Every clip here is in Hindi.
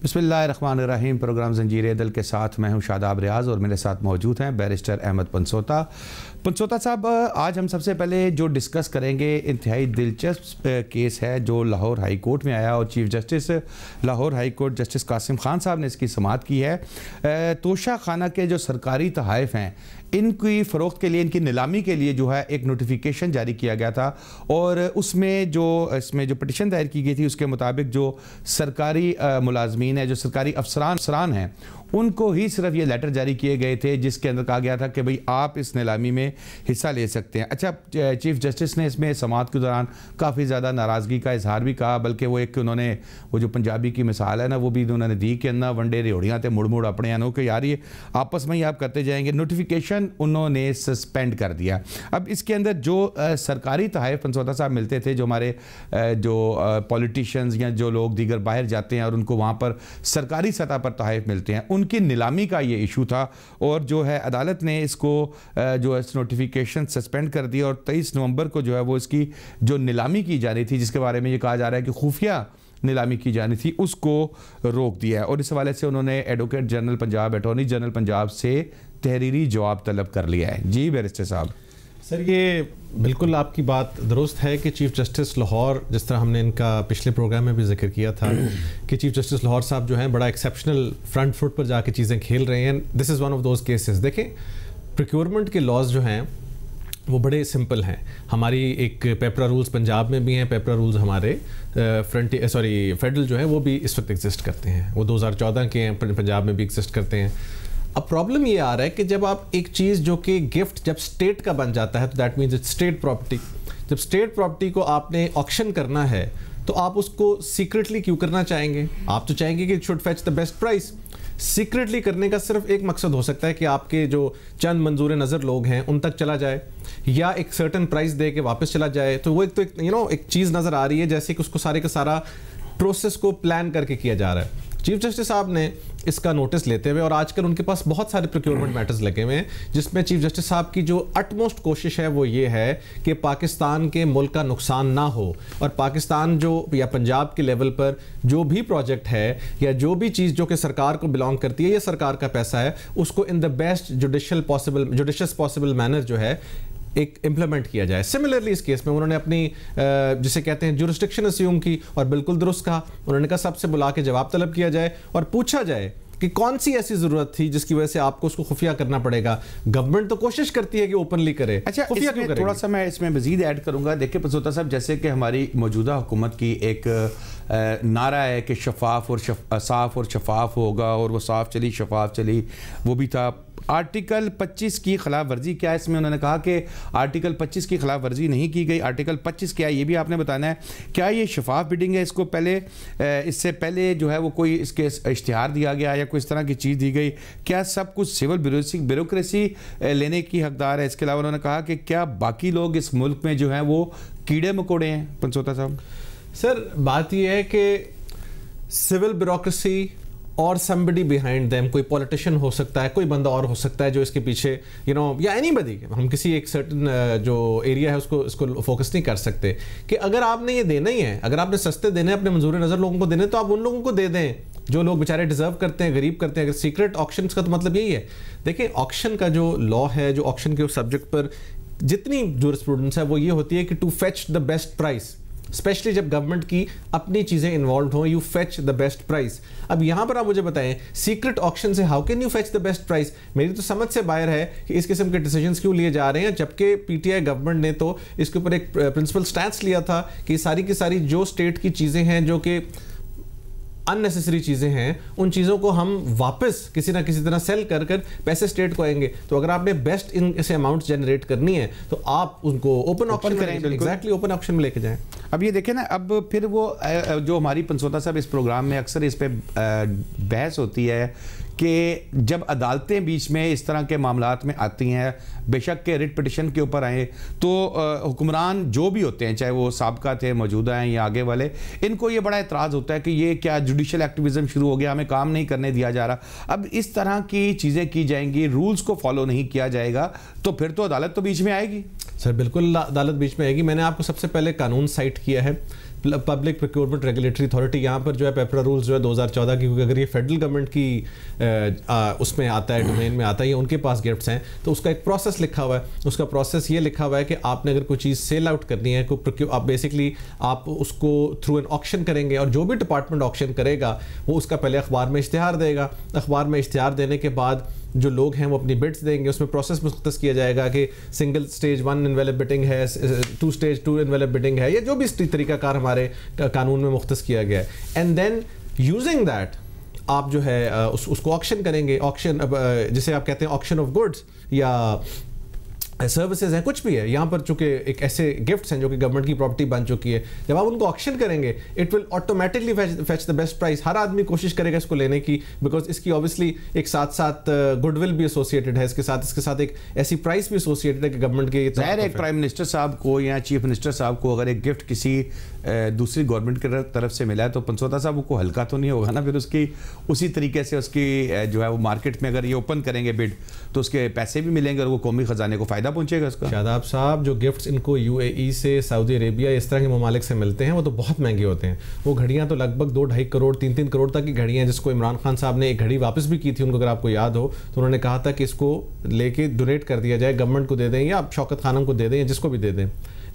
बिस्मिल्लाहिर्रहमानिर्रहीम। प्रोग्राम ज़ंजीर दिल के साथ मैं हूं शादाब रियाज़ और मेरे साथ मौजूद हैं बैरिस्टर अहमद पंसोता साहब। आज हम सबसे पहले जो डिस्कस करेंगे इंतहाई दिलचस्प केस है जो लाहौर हाई कोर्ट में आया और chief justice Lahore high court justice Qasim Khan साहब ने इसकी समाअत की है। तोशा खाना के जो सरकारी तहाइफ हैं इनकी फ़रोख्त के लिए, इनकी नीलामी के लिए जो है एक नोटिफिकेशन जारी किया गया था और इसमें जो पटिशन दायर की गई थी उसके मुताबिक जो सरकारी मुलाजमीन है, जो सरकारी अफसरान हैं, उनको ही सिर्फ ये लेटर जारी किए गए थे जिसके अंदर कहा गया था कि भाई आप इस नीलामी में हिस्सा ले सकते हैं। अच्छा, चीफ जस्टिस ने इसमें समाअत के दौरान काफ़ी ज़्यादा नाराज़गी का इजहार भी कहा, बल्कि वो एक उन्होंने वो जो पंजाबी की मिसाल है ना वो भी उन्होंने दी कि ना वनडे रेहड़ियाँ थे मुड़ मुड़ अपने यानों के यार ये आपस में ही आप करते जाएंगे। नोटिफिकेशन उन्होंने सस्पेंड कर दिया। अब इसके अंदर जो सरकारी तहाइफ पंसोता साहब मिलते थे, जो हमारे जो पॉलिटिशियंस या जो लोग दीगर बाहर जाते हैं और उनको वहाँ पर सरकारी सतह पर तहाइफ मिलते हैं, उनकी नीलामी का ये इशू था और जो है अदालत ने इसको जो है नोटिफिकेशन सस्पेंड कर दिया और 23 नवंबर को जो है वो इसकी जो नीलामी की जा रही थी, जिसके बारे में ये कहा जा रहा है कि खुफिया नीलामी की जानी थी, उसको रोक दिया है। और इस हवाले से उन्होंने advocate general Punjab, attorney general Punjab से तहरीरी जवाब तलब कर लिया है। जी बैरिस्टर साहब। सर, ये बिल्कुल आपकी बात दुरुस्त है कि चीफ़ जस्टिस लाहौर, जिस तरह हमने इनका पिछले प्रोग्राम में भी जिक्र किया था कि चीफ़ जस्टिस लाहौर साहब जो हैं बड़ा एक्सेप्शनल फ्रंट फुट पर जाके चीज़ें खेल रहे हैं। This is one of those cases. देखें, प्रोक्योरमेंट के लॉज जो हैं वो बड़े सिंपल हैं। हमारी एक पेपरा रूल्स पंजाब में भी हैं, पेपरा रूल्स हमारे फेडरल जो है वो भी इस वक्त एग्जिस्ट करते हैं, वो 2014 के हैं, पंजाब में भी एग्जिस्ट करते हैं। अब प्रॉब्लम ये आ रहा है कि जब आप एक चीज़ जो कि गिफ्ट जब स्टेट का बन जाता है तो that means it's state property. जब स्टेट प्रॉपर्टी को आपने ऑक्शन करना है तो आप उसको सीक्रेटली क्यों करना चाहेंगे? आप तो चाहेंगे कि it should fetch the best price. Secretly करने का सिर्फ एक मकसद हो सकता है कि आपके जो चंद मंजूर नज़र लोग हैं उन तक चला जाए या एक सर्टन प्राइस दे के वापस चला जाए। तो वो एक चीज़ नज़र आ रही है जैसे कि उसको सारे का सारा प्रोसेस को प्लान करके किया जा रहा है। चीफ जस्टिस साहब ने इसका नोटिस लेते हुए, और आजकल उनके पास बहुत सारे प्रोक्योरमेंट मैटर्स लगे हुए हैं जिसमें चीफ जस्टिस साहब की जो अटमोस्ट कोशिश है वो ये है कि पाकिस्तान के मुल्क का नुकसान ना हो और पाकिस्तान जो या पंजाब के लेवल पर जो भी प्रोजेक्ट है या जो भी चीज़ जो कि सरकार को बिलोंग करती है या सरकार का पैसा है उसको in the best judicious possible manner जो है एक इम्प्लीमेंट किया जाए। सिमिलरली इस केस में उन्होंने अपनी जिसे कहते हैं जुरिस्डिक्शन अस्यूम की और बिल्कुल दुरुस्त कहा। उन्होंने कहा सबसे बुला के जवाब तलब किया जाए और पूछा जाए कि कौन सी ऐसी जरूरत थी जिसकी वजह से आपको उसको खुफिया करना पड़ेगा। गवर्नमेंट तो कोशिश करती है कि ओपनली करे। अच्छा, खुफिया क्यों करेगी? थोड़ा सा मैं इसमें मजीद ऐड करूंगा। देखिए पंसोता साहब, जैसे कि हमारी मौजूदा हुकूमत की एक नारा है कि शफाफ और साफ और शफाफ होगा, और वो साफ चली शफाफ चली, वो भी था। आर्टिकल 25 की खिलाफ वर्जी क्या है इसमें? उन्होंने कहा कि आर्टिकल 25 की खिलाफ वर्जी नहीं की गई। आर्टिकल 25 क्या है ये भी आपने बताना है। क्या ये शफाफ बिडिंग है? इसको पहले इससे पहले जो है वो कोई इसके इश्तिहार दिया गया या कोई इस तरह की चीज़ दी गई? क्या सब कुछ सिविल ब्यूरोक्रेसी लेने की हकदार है? इसके अलावा उन्होंने कहा कि क्या बाकी लोग इस मुल्क में जो हैं वो कीड़े मकोड़े हैं? पंसोता साहब सर, बात यह है कि सिविल ब्यूरोक्रेसी और समबडी बिहाइंड देम, कोई पॉलिटिशियन हो सकता है, कोई बंदा और हो सकता है जो इसके पीछे या एनीबडी, हम किसी एक सर्टन जो एरिया है उसको फोकस नहीं कर सकते कि अगर आपने ये देना ही है, अगर आपने सस्ते देने अपने मंजूर नज़र लोगों को देने तो आप उन लोगों को दे दें जो लोग बेचारे डिजर्व करते हैं, गरीब करते हैं। अगर सीक्रेट ऑक्शन का तो मतलब यही है। देखिए, ऑक्शन का जो लॉ है, जो ऑक्शन के सब्जेक्ट पर जितनी जूरिस्प्रूडेंस है वो ये होती है कि to fetch the best price, specially जब गवर्नमेंट की अपनी चीज़ें इन्वॉल्व हों, you fetch the best price. अब यहाँ पर आप मुझे बताएं, सीक्रेट ऑक्शन से how can you fetch the best price? मेरी तो समझ से बाहर है कि इस किस्म के डिसीजंस क्यों लिए जा रहे हैं, जबकि पीटीआई गवर्नमेंट ने तो इसके ऊपर एक प्रिंसिपल स्टैंस लिया था कि सारी की सारी जो स्टेट की चीज़ें हैं जो कि अननेसेसरी चीज़ें हैं उन चीज़ों को हम वापस किसी ना किसी तरह सेल कर पैसे स्टेट को आएंगे। तो अगर आपने बेस्ट इन ऐसे अमाउंट जनरेट करनी है तो आप उनको ओपन ऑक्शन करें, एग्जैक्टली ओपन ऑक्शन में लेके जाएं। अब ये देखें ना, अब फिर वो जो हमारी पंसोता साहब इस प्रोग्राम में अक्सर इस पर बहस होती है कि जब अदालतें बीच में इस तरह के मामलात में आती हैं, बेशक के रिट पिटिशन के ऊपर आए, तो हुक्मरान जो भी होते हैं, चाहे वो साबका थे, मौजूदा हैं या आगे वाले, इनको ये बड़ा एतराज़ होता है कि ये क्या जुडिशल एक्टिविज़म शुरू हो गया, हमें काम नहीं करने दिया जा रहा। अब इस तरह की चीज़ें की जाएंगी, रूल्स को फॉलो नहीं किया जाएगा, तो फिर तो अदालत तो बीच में आएगी। सर बिल्कुल अदालत बीच में आएगी। मैंने आपको सबसे पहले कानून साइट किया है पब्लिक प्रोक्योरमेंट रेगुलेटरी अथॉरिटी, यहाँ पर जो है पेपरा रूल्स जो है 2014 की, क्योंकि अगर ये फेडरल गवर्नमेंट की उसमें आता है, डोमेन में आता है, या उनके पास गिफ्ट्स हैं, तो उसका एक प्रोसेस लिखा हुआ है। उसका प्रोसेस ये लिखा हुआ है कि आपने अगर कोई चीज़ सेल आउट करनी है, आप बेसिकली आप उसको थ्रू एन ऑक्शन करेंगे, और जो भी डिपार्टमेंट ऑक्शन करेगा वो उसका पहले अखबार में इश्तिहार देगा। अखबार में इश्तिहार देने के बाद जो लोग हैं वो अपनी बिड्स देंगे, उसमें प्रोसेस मुख्तस किया जाएगा कि सिंगल स्टेज 1 एनवेलप बिडिंग है, 2 स्टेज 2 एनवेलप बिडिंग है, या जो भी तरीकाकार हमारे कानून में मुख्तस किया गया है। एंड देन यूजिंग दैट आप जो है उसको ऑक्शन करेंगे। ऑक्शन जिसे आप कहते हैं ऑक्शन ऑफ गुड्स या सर्विसेज हैं, कुछ भी है। यहाँ पर चूंकि एक ऐसे गिफ्ट्स हैं जो कि गवर्नमेंट की प्रॉपर्टी बन चुकी है, जब आप उनको ऑक्शन करेंगे it will automatically fetch the best price. हर आदमी कोशिश करेगा इसको लेने की, बिकॉज इसकी ऑब्वियसली एक साथ साथ गुडविल भी एसोसिएटेड है, इसके साथ एक ऐसी प्राइस भी एसोसिएटेड है कि गवर्नमेंट के ज़ाहिर है एक प्राइम मिनिस्टर साहब को या चीफ मिनिस्टर साहब को अगर एक गिफ्ट किसी दूसरी गवर्नमेंट की तरफ से मिला है तो पंसोता साहब को हल्का तो नहीं होगा ना, फिर उसकी उसी तरीके से उसकी जो है वो मार्केट में अगर ये ओपन करेंगे बिड तो उसके पैसे भी मिलेंगे और वो कौमी खजाने को फ़ायदा पहुंचेगा उसका। शादाब साहब, जो गिफ्ट्स इनको UAE से, सऊदी अरेबिया, इस तरह के ममालिक से मिलते हैं वो तो बहुत महंगे होते हैं। वो घड़ियाँ तो लगभग 2-2.5 करोड़ 3-3 करोड़ तक की घड़ियाँ हैं, जिसको इमरान खान साहब ने एक घड़ी वापस भी की थी उनको, अगर आपको याद हो तो उन्होंने कहा था कि इसको लेके डोनेट कर दिया जाए, गवर्नमेंट को दे दें या शौकत खानम को दे दें या जिसको भी दे दें।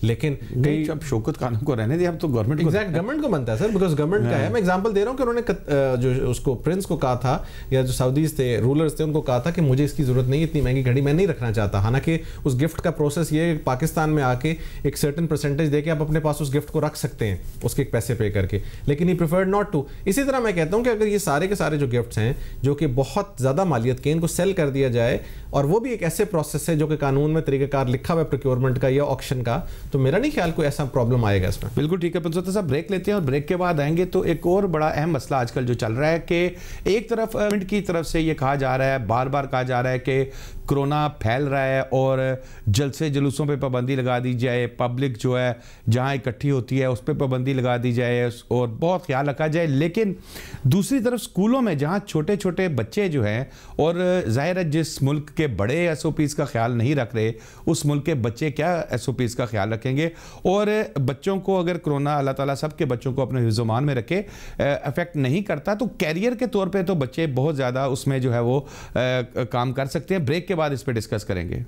लेकिन कई अब शौकत खानम को रहने दिए, अब तो गवर्नमेंट गवर्नमेंट को बनता है सर, बिकॉज गवर्नमेंट का है। मैं एग्जांपल दे रहा हूँ कि उन्होंने जो उसको प्रिंस को कहा था, या जो सऊदीज थे, रूलर्स थे, उनको कहा था कि मुझे इसकी जरूरत नहीं, इतनी महंगी घड़ी मैं नहीं रखना चाहता। हालांकि उस गिफ्ट का प्रोसेस ये पाकिस्तान में आके एक सर्टेन परसेंटेज देके आप अपने पास उस गिफ्ट को रख सकते हैं, उसके एक पैसे पे करके, लेकिन ही प्रेफर्ड नॉट टू। इसी तरह मैं कहता हूँ कि अगर ये सारे के सारे जो गिफ्ट्स हैं जो कि बहुत ज़्यादा मालियत के, इनको सेल कर दिया जाए, और वो भी एक ऐसे प्रोसेस है जो कि कानून में तरीक़ाकार लिखा हुआ है प्रोक्योरमेंट का या ऑक्शन का, तो मेरा नहीं ख्याल कोई ऐसा प्रॉब्लम आएगा इसमें। बिल्कुल ठीक है पंसोता साहब, ब्रेक लेते हैं और ब्रेक के बाद आएंगे तो एक और बड़ा अहम मसला आजकल जो चल रहा है कि एक तरफ गवर्नमेंट की तरफ से ये कहा जा रहा है, बार बार कहा जा रहा है कि कोरोना फैल रहा है और जलसे जुलूसों पे पाबंदी लगा दी जाए, पब्लिक जो है जहाँ इकट्ठी होती है उस पर पाबंदी लगा दी जाए और बहुत ख्याल रखा जाए। लेकिन दूसरी तरफ स्कूलों में जहाँ छोटे छोटे बच्चे जो हैं, और ज़ाहिर है जिस मुल्क के बड़े SOPs का ख्याल नहीं रख रहे उस मुल्क के बच्चे क्या SOPs का ख्याल रखेंगे। और बच्चों को अगर कोरोना अल्लाह ताला सब के बच्चों को अपने हिज़्ज़ो-मान में रखे अफेक्ट नहीं करता, तो कैरियर के तौर पे तो बच्चे बहुत ज़्यादा उसमें जो है वो काम कर सकते हैं। ब्रेक के बाद इस पर डिस्कस करेंगे।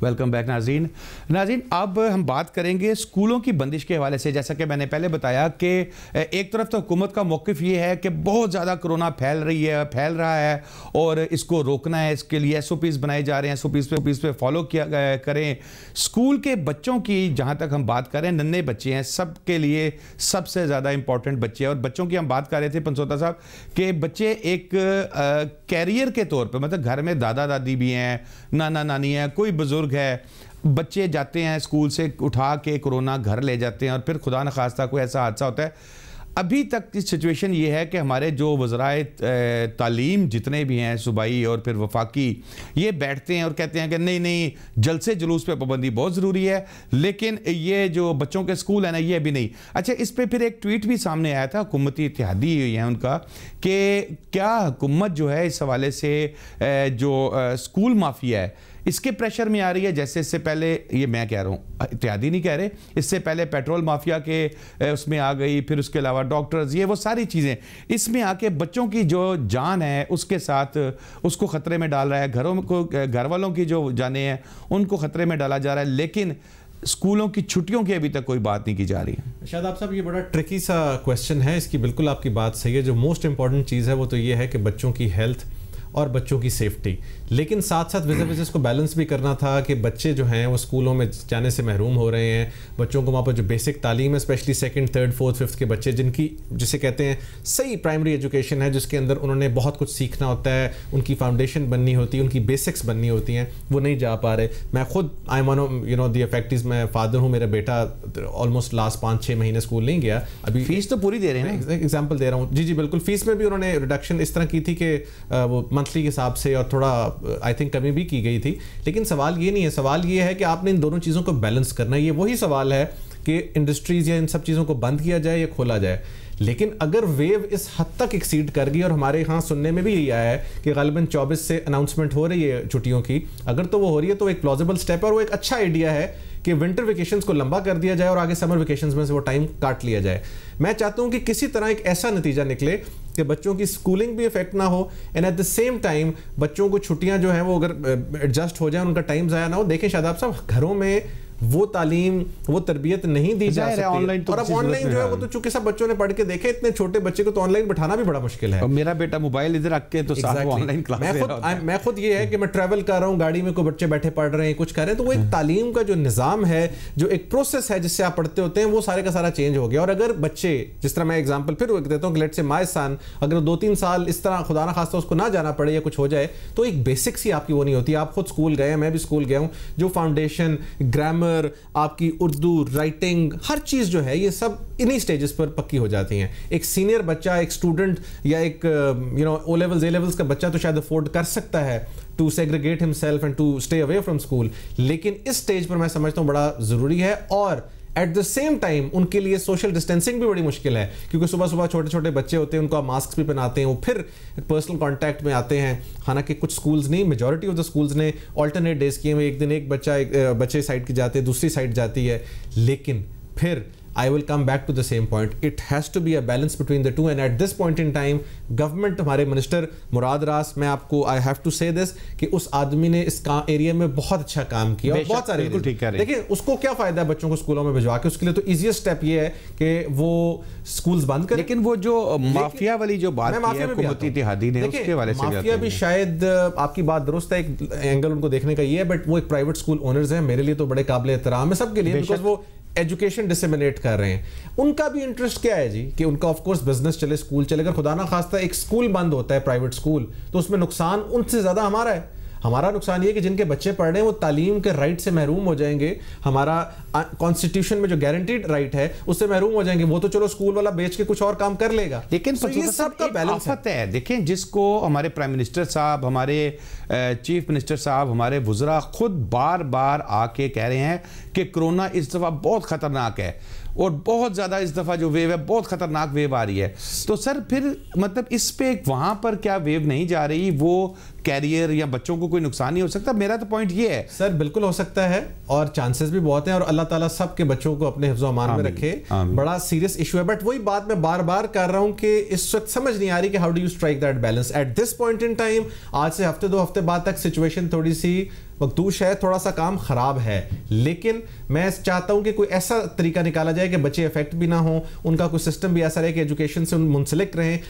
वेलकम बैक नाज़रीन, अब हम बात करेंगे स्कूलों की बंदिश के हवाले से। जैसा कि मैंने पहले बताया कि एक तरफ तो हुकूमत का मौक़िफ़ ये है कि बहुत ज़्यादा कोरोना फैल रहा है और इसको रोकना है, इसके लिए SOPs बनाए जा रहे हैं, SOPs पे फॉलो किया करें। स्कूल के बच्चों की जहाँ तक हम बात करें, नन्हे बच्चे हैं, सब के लिए सबसे ज़्यादा इंपॉर्टेंट बच्चे हैं। और बच्चों की हम बात कर रहे थे पंसोता साहब कि बच्चे एक कैरियर के तौर पर, मतलब घर में दादा दादी भी हैं, नाना नानी हैं, कोई बुजुर्ग है, बच्चे जाते हैं स्कूल से उठा के कोरोना घर ले जाते हैं और फिर खुदा न खास्ता कोई ऐसा हादसा होता है। अभी तक की सिचुएशन ये है कि हमारे जो वज़राए तालीम जितने भी हैं, सूबाई और फिर वफाकी, ये बैठते हैं और कहते हैं कि नहीं नहीं जलसे जुलूस पे पाबंदी बहुत ज़रूरी है, लेकिन ये जो बच्चों के स्कूल है ना ये भी नहीं। अच्छा, इस पर फिर एक ट्वीट भी सामने आया था, हुकूमती इत्तेहादी है उनका, कि क्या हुकूमत जो है इस हवाले से जो स्कूल माफिया है इसके प्रेशर में आ रही है। जैसे इससे पहले, ये मैं कह रहा हूँ, इत्तेहादी नहीं कह रहे, इससे पहले पेट्रोल माफिया के उसमें आ गई, फिर उसके अलावा डॉक्टर्स, ये वो सारी चीज़ें इसमें आके बच्चों की जो जान है उसके साथ उसको ख़तरे में डाल रहा है। घर वालों की जो जानें हैं उनको ख़तरे में डाला जा रहा है, लेकिन स्कूलों की छुट्टियों की अभी तक कोई बात नहीं की जा रही है। शादाब साहब, ये बड़ा ट्रिकी सा क्वेश्चन है, इसकी बिल्कुल आपकी बात सही है। जो मोस्ट इंपॉर्टेंट चीज़ है वो तो ये है कि बच्चों की हेल्थ और बच्चों की सेफ्टी, लेकिन साथ साथ विज़िट इसको बैलेंस भी करना था कि बच्चे जो हैं वो स्कूलों में जाने से महरूम हो रहे हैं। बच्चों को वहाँ पर जो बेसिक तालीम है, specially 2nd, 3rd, 4th, 5th के बच्चे, जिनकी जिसे कहते हैं सही प्राइमरी एजुकेशन है, जिसके अंदर उन्होंने बहुत कुछ सीखना होता है, उनकी फाउंडेशन बननी होती है, उनकी बेसिक्स बननी होती हैं, वो नहीं जा पा रहे। मैं खुद आई वन द इफेक्टिव, मैं फादर हूँ, मेरा बेटा ऑलमोस्ट लास्ट 5-6 महीने स्कूल नहीं गया। अभी फीस तो पूरी दे रहे हैं, एग्जाम्पल दे रहा हूँ। जी बिल्कुल, फीस में भी उन्होंने रिडक्शन इस तरह की थी कि वो मंथली के हिसाब से और थोड़ा आई थिंक कमी भी की गई थी, लेकिन सवाल ये नहीं है, सवाल ये है कि आपने इन दोनों चीज़ों को बैलेंस करना है। ये वही सवाल है कि इंडस्ट्रीज या इन सब चीज़ों को बंद किया जाए या खोला जाए। लेकिन अगर वेव इस हद तक एक्सीड कर गई, और हमारे यहाँ सुनने में भी यही आया है कि गालिबन 24 से अनाउंसमेंट हो रही है छुट्टियों की, अगर तो वो हो रही है तो एक प्लॉजिबल स्टेप है और वो एक अच्छा आइडिया है कि विंटर वेकेशंस को लंबा कर दिया जाए और आगे समर वेकेशंस में से वो टाइम काट लिया जाए। मैं चाहता हूं कि किसी तरह एक ऐसा नतीजा निकले कि बच्चों की स्कूलिंग भी इफेक्ट ना हो and at the same time बच्चों को छुट्टियां जो हैं वो अगर एडजस्ट हो जाए, उनका टाइम ज़ाया ना हो। देखें शादाब साहब, घरों में वो तालीम, वो तरबियत नहीं दी जा सकती ऑनलाइन, और अब ऑनलाइन जो है वो तो चूंकि सब बच्चों ने पढ़ के देखे, इतने छोटे बच्चे को तो ऑनलाइन बैठाना भी बड़ा मुश्किल है। और मेरा बेटा मोबाइल इधर रख के तो साथ ऑनलाइन क्लास ले रहा है। मैं खुद ये है कि मैं ट्रैवल कर रहा हूँ, गाड़ी में कोई बच्चे बैठे पढ़ रहे हैं, कुछ कर रहे हैं, तो वो एक तालीम का जो निज़ाम है, जो एक प्रोसेस है जिससे आप पढ़ते होते हैं, वो सारे का सारा चेंज हो गया। और अगर बच्चे, जिस तरह मैं एग्जाम्पल फिर देता हूँ कि लेट से माय सन, अगर 2-3 साल इस तरह खुदा ना खास्ता उसको ना जाना पड़े या कुछ हो जाए, तो एक बेसिक्स ही आपकी वो नहीं होती। आप खुद स्कूल गए, मैं भी स्कूल गया हूँ, जो फाउंडेशन, ग्रामर, आपकी उर्दू, राइटिंग, हर चीज जो है ये सब इन्हीं स्टेजेस पर पक्की हो जाती हैं। एक सीनियर बच्चा, एक स्टूडेंट या एक ओ लेवल्स, ए लेवल्स का बच्चा तो शायद अफोर्ड कर सकता है to segregate himself and to stay away from school, लेकिन इस स्टेज पर मैं समझता हूँ बड़ा जरूरी है। और एट द सेम टाइम उनके लिए सोशल डिस्टेंसिंग भी बड़ी मुश्किल है, क्योंकि सुबह सुबह छोटे छोटे बच्चे होते हैं, उनको आप मास्क भी पहनाते हैं, वो फिर पर्सनल कांटेक्ट में आते हैं। हालांकि कुछ स्कूल्स नहीं, मेजॉरिटी ऑफ द स्कूल्स ने ऑल्टरनेट डेज किए हुए, एक दिन एक बच्चे साइड की जाते हैं, दूसरी साइड जाती है, लेकिन फिर I will come back to the same point. It has to be a balance between the two, and at this point in time, government, हमारे मिनिस्टर मुराद रास, मैं आपको I have to say this कि उस आदमी ने इस एरिया में बहुत अच्छा काम किया और बहुत सारे देखिए उसको क्या फायदा है बच्चों को स्कूलों में भिजवा के, उसके लिए तो इजीएस्ट स्टेप ये है कि वो स्कूल्स बंद करें। लेकिन वो जो माफिया वाली जो बात की है हुकूमती इत्तेहादी ने, उसके वाले से माफिया भी शायद आपकी बात दुरुस्त है, एक एंगल उनको देखने का ये है, बट वो एक प्राइवेट स्कूल ओनर्स हैं, मेरे लिए तो बड़े काबिल एहतराम है सबके लिए, बिकॉज वो एजुकेशन डिसेमिनेट कर रहे हैं। उनका भी इंटरेस्ट क्या है जी कि उनका ऑफ कोर्स बिजनेस चले, स्कूल चले। अगर खुदा ना खास्ता एक स्कूल बंद होता है, प्राइवेट स्कूल, तो उसमें नुकसान उनसे ज्यादा हमारा है। हमारा नुकसान ये कि जिनके बच्चे पढ़ रहे हैं वो तालीम के राइट से महरूम हो जाएंगे, हमारा कॉन्स्टिट्यूशन में जो गारंटीड राइट है उससे महरूम हो जाएंगे। वो तो चलो स्कूल वाला बेच के कुछ और काम कर लेगा, लेकिन तो ये सब का बैलेंस है। देखें, जिसको हमारे प्राइम मिनिस्टर साहब, हमारे चीफ मिनिस्टर साहब, हमारे वुज़रा खुद बार बार आके कह रहे हैं कि कोरोना इस दफ़ा बहुत ख़तरनाक है और बहुत ज़्यादा इस दफ़ा जो वेव है बहुत ख़तरनाक वेव आ रही है, तो सर फिर मतलब इस पे वहाँ पर क्या वेव नहीं जा रही, वो कैरियर या बच्चों को कोई नुकसान नहीं हो सकता? मेरा तो पॉइंट ये है सर, बिल्कुल हो सकता है और चांसेस भी बहुत हैं, और अल्लाह ताला सब के बच्चों को अपने हिफ्ज़ अमान में रखे। बड़ा सीरियस इशू है, बट वही बात मैं बार बार कर रहा हूँ कि इस वक्त समझ नहीं आ रही कि how do you strike that balance at this point in time. आज से हफ्ते 2 हफ्ते बाद तक सिचुएशन थोड़ी सी मकदूश है, थोड़ा सा काम खराब है, लेकिन मैं चाहता हूं कि कोई ऐसा तरीका निकाला जाए कि बच्चे इफेक्ट भी ना हो, उनका कोई सिस्टम भी ऐसा रहे कि एजुकेशन से मुंसलिक रहें।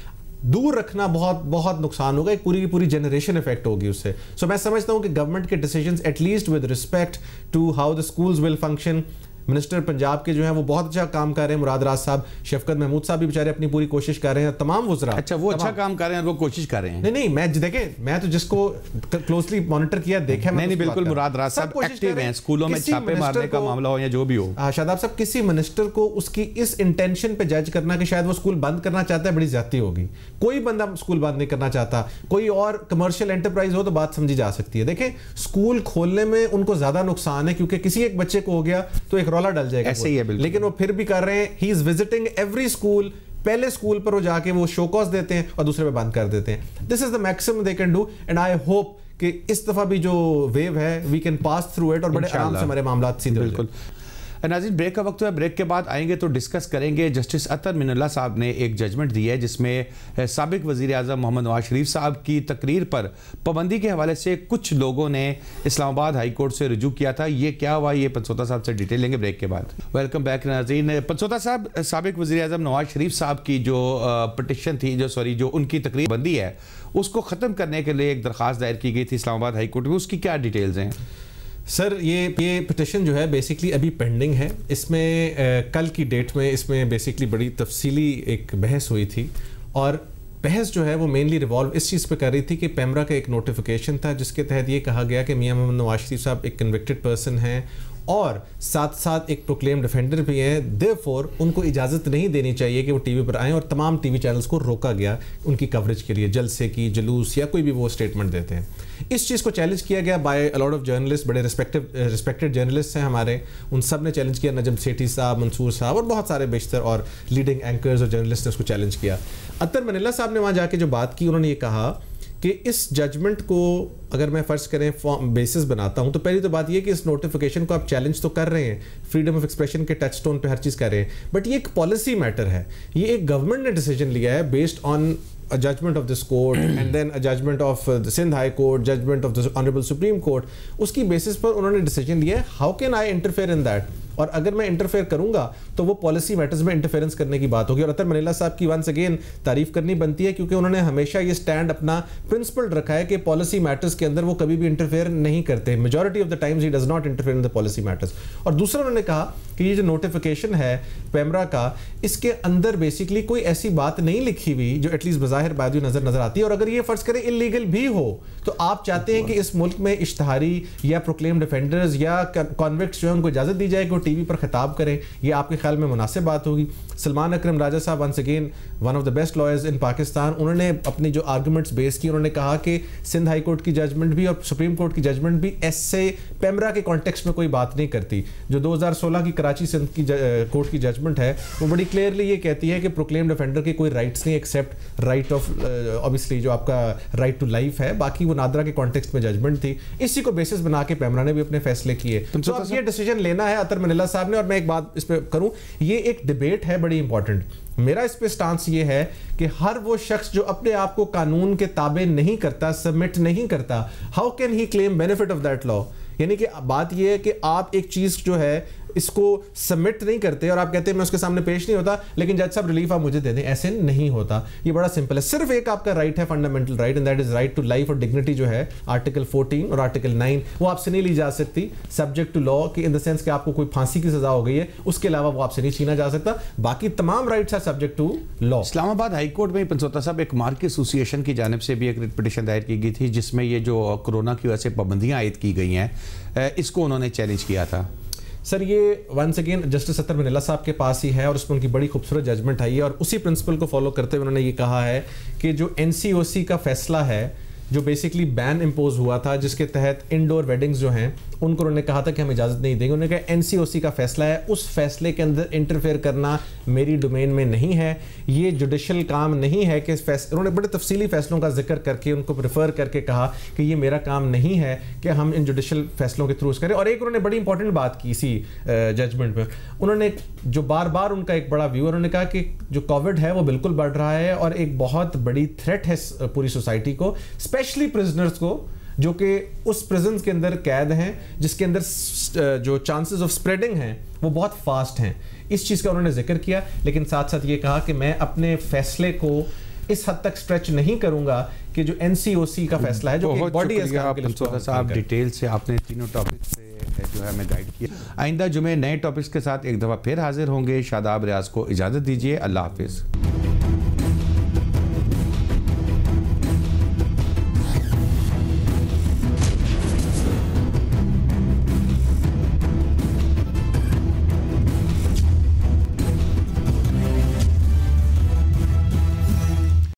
दूर रखना बहुत बहुत नुकसान होगा, एक पूरी की पूरी जनरेशन इफेक्ट होगी उससे। सो मैं समझता हूं कि गवर्नमेंट के decisions atleast with respect to how the schools will function. Minister Punjab के जो है वो बहुत अच्छा काम कर रहे हैं, मुराद राज साहब, शफकत महमूद साहब भी बेचारे अपनी पूरी कोशिश कर रहे हैं, तमाम वुज़रा। अच्छा, वो अच्छा काम कर रहे हैं, वो कोशिश कर रहे हैं। नहीं, मैं देखें, मैं तो जिसको क्लोजली मॉनिटर किया देखा, नहीं, बिल्कुल मुराद राज साहब एक्टिव हैं, स्कूलों में छापे मारने का मामला हो या जो भी हो। शादाब साहब, किसी मिनिस्टर को उसकी इस इंटेंशन पे जज करना कि शायद वो स्कूल बंद करना चाहता है, बड़ी ज्यादती होगी। कोई बंदा स्कूल बंद नहीं करना चाहता, कोई और कमर्शियल एंटरप्राइज हो तो बात समझी जा सकती है। देखें, स्कूल खोलने में उनको ज्यादा नुकसान है क्योंकि किसी एक बच्चे को हो गया तो एक रौला डल जाएगा, लेकिन वो फिर भी कर रहे हैं। He is visiting every school, पहले स्कूल पर वो जाके वो शो कॉज देते हैं और दूसरे पे बंद कर देते हैं। This is the maximum they can do and I hope कि इस दफा भी जो वेव है we can pass through it और बड़े आराम से हमारे मामला सीधे। बिल्कुल नाज़रीन, ब्रेक का वक्त है, ब्रेक के बाद आएंगे तो डिस्कस करेंगे। जस्टिस अतर मिनल्ला साहब ने एक जजमेंट दी है जिसमें साबिक वज़ीर आज़म मोहम्मद नवाज शरीफ साहब की तकरीर पर पाबंदी के हवाले से कुछ लोगों ने इस्लामाबाद हाई कोर्ट से रुजू किया था। ये क्या हुआ, ये पंसोता साहब से डिटेल लेंगे ब्रेक के बाद। वेलकम बैक नाज़रीन। पंसोता साहब, साबिक वज़ीर आज़म नवाज शरीफ साहब की जो पटिशन थी, जो उनकी तकरीर बंदी है, उसको ख़त्म करने के लिए एक दरख्वास्त दायर की गई थी इस्लामाबाद हाई कोर्ट में, उसकी क्या डिटेल्स हैं? सर, ये पिटिशन जो है बेसिकली अभी पेंडिंग है। इसमें कल की डेट में इसमें बेसिकली बड़ी तफसीली एक बहस हुई थी और बहस जो है वो मेनली रिवॉल्व इस चीज़ पे कर रही थी कि पेमरा का एक नोटिफिकेशन था जिसके तहत ये कहा गया कि मियां मोहम्मद नवाज शरीफ साहब एक कन्विक्टेड पर्सन हैं और साथ साथ एक प्रोक्लेम डिफेंडर भी हैं, देयरफॉर उनको इजाज़त नहीं देनी चाहिए कि वो टीवी पर आएँ, और तमाम टीवी चैनल्स को रोका गया उनकी कवरेज के लिए, जलसे की, जुलूस या कोई भी वो स्टेटमेंट देते हैं। इस चीज़ को चैलेंज किया गया by a lot of journalist, बड़े रिस्पेक्टेड जर्नलिस्ट हैं हमारे, उन सब ने चैलेंज किया, नजम सेठी साहब, मंसूर साहब और बहुत सारे बेशतर और लीडिंग एंकर्स और जर्नलिस्ट ने उसको चैलेंज किया। अतर मनीला साहब ने वहाँ जाके जो बात की, उन्होंने ये कहा कि इस जजमेंट को अगर मैं फ़र्ज़ करें बेसिस बनाता हूं, तो पहली तो बात यह कि इस नोटिफिकेशन को आप चैलेंज तो कर रहे हैं, फ्रीडम ऑफ एक्सप्रेशन के टच स्टोन पे हर चीज़ कर रहे हैं, बट ये एक पॉलिसी मैटर है, ये एक गवर्नमेंट ने डिसीजन लिया है based on a judgment of this court and then a judgment of the Sindh High Court, judgment of the Honorable Supreme Court, उसकी बेसिस पर उन्होंने डिसीजन लिया है। How can I interfere in that? और अगर मैं इंटरफेयर करूंगा तो वो पॉलिसी मैटर्स में इंटरफेरेंस करने की बात होगी। और अतर मनीला साहब की वंस अगेन तारीफ करनी बनती है, क्योंकि उन्होंने हमेशा ये स्टैंड अपना प्रिंसिपल रखा है कि पॉलिसी मैटर्स के अंदर वो कभी भी इंटरफेयर नहीं करते, majority of the times he does not interfere in the policy matters. और दूसरा उन्होंने कहा कि ये जो नोटिफिकेशन है पेमरा का, इसके अंदर बेसिकली कोई ऐसी बात नहीं लिखी हुई जो एटलीस्ट बज़ाहिर बादी नजर आती है। और अगर ये फर्ज करें इलीगल भी हो, तो आप चाहते हैं कि इस मुल्क में इश्तहारी या प्रोक्लेम डिफेंडर्स या कॉन्विक्ट्स जो है उनको इजाजत दी जाए कि वो टीवी पर खिताब करें, ये आपके ख्याल में मुनासिब बात होगी? सलमान अकरम राजा साहब, once again one of the best lawyers in Pakistan, उन्होंने अपनी जो आर्गूमेंट्स बेस की, उन्होंने कहा कि सिंध हाई कोर्ट की जजमेंट भी और सुप्रीम कोर्ट की जजमेंट भी ऐसे पेमरा के कॉन्टेक्स्ट में कोई बात नहीं करती। जो 2016 की कराची सिंध की कोर्ट की जजमेंट है, वो बड़ी क्लियरली ये कहती है कि प्रोक्लेम डिफेंडर के कोई राइट्स नहीं एक्सेप्ट राइट ऑफ ऑब्वियसली जो आपका राइट टू लाइफ है, बाकी वो नादरा के कॉन्टेक्स्ट में जजमेंट थी। इसी को बेसिस बना के पेमरा ने भी अपने फैसले किए। तो अब ये डिसीजन लेना है अतर मनीला साहब ने। और मैं एक बात इस पे करूं, ये एक डिबेट है बड़ी इंपॉर्टेंट। मेरा इस पे स्टांस ये है कि हर वो शख्स जो अपने आप को कानून के ताबे नहीं करता, सबमिट नहीं करता, how can he claim benefit of that law? यानी कि बात यह है कि आप एक चीज जो है इसको सबमिट नहीं करते और आप कहते हैं मैं उसके सामने पेश नहीं होता, लेकिन जज साहब रिलीफ आप मुझे दे दें, ऐसे नहीं होता। ये बड़ा सिंपल है। सिर्फ एक आपका राइट है, fundamental right, and that is right to life और डिग्निटी जो है आर्टिकल 14 और आर्टिकल 9, वो आपसे नहीं ली जा सकती सब्जेक्ट टू लॉ, कि इन द सेंस कि आपको कोई फांसी की सजा हो गई है, उसके अलावा वो आपसे नहीं छीना जा सकता। बाकी तमाम rights are subject to law. Islamabad high court में पंसोता साहब एक मार्क एसोसिएशन की जानिब से भी एक रिट पिटीशन दायर की गई थी, जिसमें ये जो कोरोना की वजह से पाबंदियां आयद की गई हैं, इसको उन्होंने चैलेंज किया था। सर ये वंस अगेन जस्टिस अतर मनीला साहब के पास ही है और उसमें उनकी बड़ी खूबसूरत जजमेंट आई है, और उसी प्रिंसिपल को फॉलो करते हुए उन्होंने ये कहा है कि जो NCOC का फैसला है, जो बेसिकली बैन इम्पोज हुआ था, जिसके तहत इंडोर वेडिंग्स जो हैं उनको उन्होंने कहा था कि हम इजाज़त नहीं देंगे, उन्होंने कहा NCOC का फैसला है, उस फैसले के अंदर इंटरफेयर करना मेरी डोमेन में नहीं है, ये जुडिशल काम नहीं है कि उन्होंने बड़े तफसीली फैसलों का जिक्र करके उनको प्रेफर करके कहा कि ये मेरा काम नहीं है कि हम इन जुडिशल फैसलों के थ्रू करें। और एक उन्होंने बड़ी इंपॉर्टेंट बात की इसी जजमेंट में, उन्होंने जो बार बार उनका एक बड़ा व्यू, उन्होंने कहा कि जो कोविड है वो बिल्कुल बढ़ रहा है और एक बहुत बड़ी थ्रेट है पूरी सोसाइटी को, स्पेशली प्रिजनर्स को, जो कि उस प्रिजन के अंदर कैद हैं, जिसके अंदर जो चांसेस ऑफ स्प्रेडिंग हैं वो बहुत फास्ट हैं। इस चीज़ का उन्होंने जिक्र किया, लेकिन साथ साथ ये कहा कि मैं अपने फैसले को इस हद तक स्ट्रेच नहीं करूंगा कि जो NCOC का फैसला है, जो कि बॉडी साहब डिटेल से आपने तीनों टॉपिक से जो है हमें गाइड किया। आइंदा जुमे नए टॉपिक्स के साथ एक दफ़ा फिर हाजिर होंगे। शादाब रियाज को इजाज़त दीजिए। अल्लाह हाफिज़।